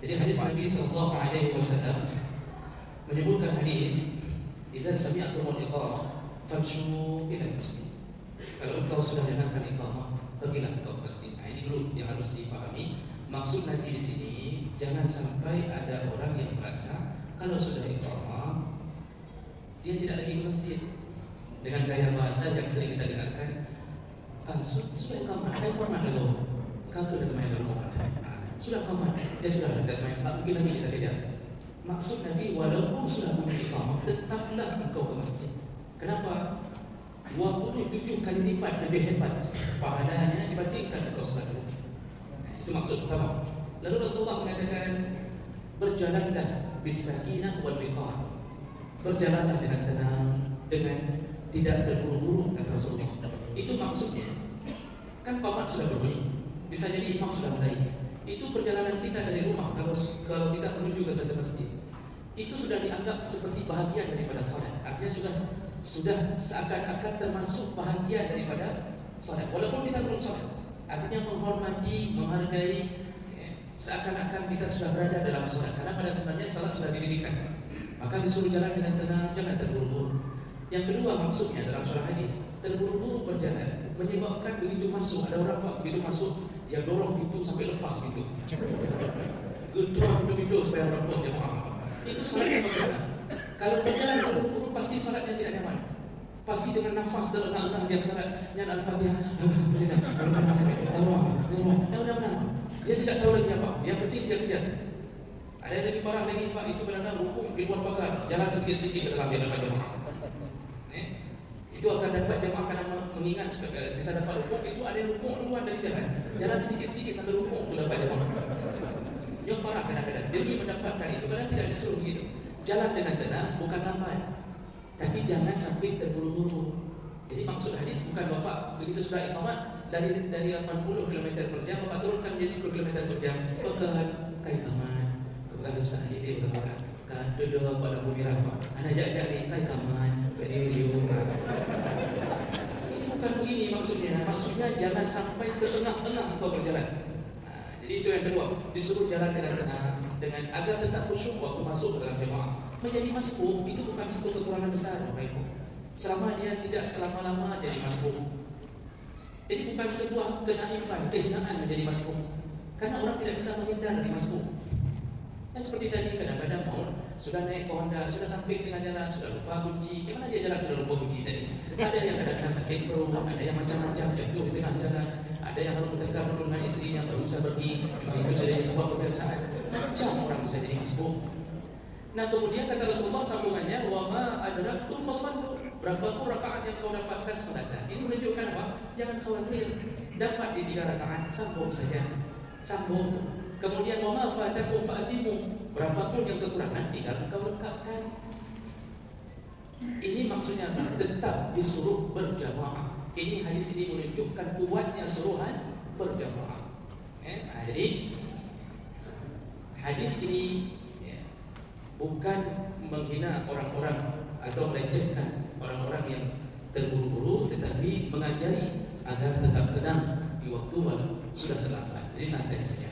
Jadi hadis Nabi SAW menyebutkan hadis, "Idza sami'tumul iqamah famshu ila masjid." Kalau engkau sudah dengarkan iqamah, pergilah engkau ke masjid. Ini dulu yang harus dipahami. Maksud Nabi di sini, jangan sampai ada orang yang merasa kalau sudah iqamah dia tidak lagi ke masjid. Dengan gaya bahasa yang sering kita dengarkan, sudah iqamah, ada iqamah dulu. Kau sudah semayang dulu. Sudah iqamah, ya sudah semayang. Tak mungkin lagi kita kejar. Maksud Nabi, walaupun sudah bunyi iqamah, tetaplah engkau ke masjid. Kenapa? 27 kali lipat lebih hebat pahalanya dibandingkan kalau salat dulu. Itu maksud pertama. Lalu Rasulullah mengatakan, berjalanlah bisakinah wal wiqar. Berjalanlah dengan tenang, dengan tidak terburu-buru, kata Rasulullah. Itu maksudnya. Kan qamat sudah berbunyi, bisa jadi imam sudah mulai. Itu perjalanan kita dari rumah kalau kita menuju ke satu masjid, itu sudah dianggap seperti bahagian daripada salat. Artinya sudah seakan-akan termasuk bahagian daripada salat, walaupun kita belum salat. Artinya menghormati, menghargai, seakan-akan kita sudah berada dalam salat. Karena pada sebenarnya salat sudah didirikan. Maka disuruh jalan dengan tenang, jangan terburu-buru. Yang kedua maksudnya dalam surah hadis, terburu-buru berjalan menyebabkan begitu masuk, ada orang begitu masuk, dia dorong pintu sampai lepas pintu, gedor pintu supaya rokok jemaah. Itu salat yang berjalan. Kalau berjalan terburu-buru pasti salatnya tidak nyaman. Pasti dengan nafas terengah-engah dia salatnya Al-Fatihah. Dia tidak tahu lagi apa. Yang penting dia kejar. Ada yang lebih parah lagi, Pak, itu benar-benar rukuk di luar pagar, jalan sedikit-sedikit ke dalam dia dapat jemaah. Itu akan dapat jemaah karena mengingat bisa dapat rukuk, itu ada yang rukuk luar dari jalan sedikit-sedikit sampai rukuk itu dapat jemaah. Yang parah kadang-kadang demi mendapatkan itu, kadang tidak disuruh begitu. Jalan dengan tenang, bukan lambat, tapi jangan sampai terburu-buru. Jadi maksud hadis bukan Bapak begitu sudah iqamat dari 80 km per jam Bapak turunkan menjadi 10 km per jam, pekan iqamat, kepada Ustaz ini berkata, kan duduk pada bumi rahmat, anak jadi iqamat, video. Ini bukan begini maksudnya. Maksudnya jangan sampai terengah-engah engkau berjalan. Jadi itu yang kedua, disuruh jalan dengan tenang, dengan agar tetap khusyuk waktu masuk ke dalam jemaah. Menjadi masbuk itu bukan satu kekurangan besar, Bapak Ibu. Selama dia tidak selama-lama jadi masbuk. Jadi bukan sebuah kenaifan, kehinaan menjadi masbuk. Karena orang tidak bisa menghindar dari masbuk. Dan seperti tadi kadang-kadang sudah naik ke Honda, sudah sampai tengah jalan, sudah lupa kunci. Bagaimana dia jalan sudah lupa kunci tadi? Ada yang kadang-kadang sakit perut, ada yang macam-macam jatuh di tengah jalan, ada yang harus bertengkar dengan istrinya baru bisa pergi. Itu sudah jadi sebuah kebiasaan. Macam orang bisa jadi masbuk. Nah kemudian kata Rasulullah sambungannya, wa ma adraktum fasallu. Berapapun rakaat yang kau dapatkan salatlah. Ini menunjukkan apa? Jangan khawatir. Dapat di 3 rakaat, sambung saja. Sambung. Kemudian wa ma fatakum fa'timu. Berapapun yang kekurangan tinggal kau lengkapkan. Ini maksudnya tetap disuruh berjamaah. Ini hadis ini menunjukkan kuatnya suruhan berjamaah. Jadi hadis ini bukan menghina orang-orang atau melecehkan orang-orang yang terburu-buru, tetapi mengajari agar tetap tenang di waktu sudah terlambat. Jadi santai saja.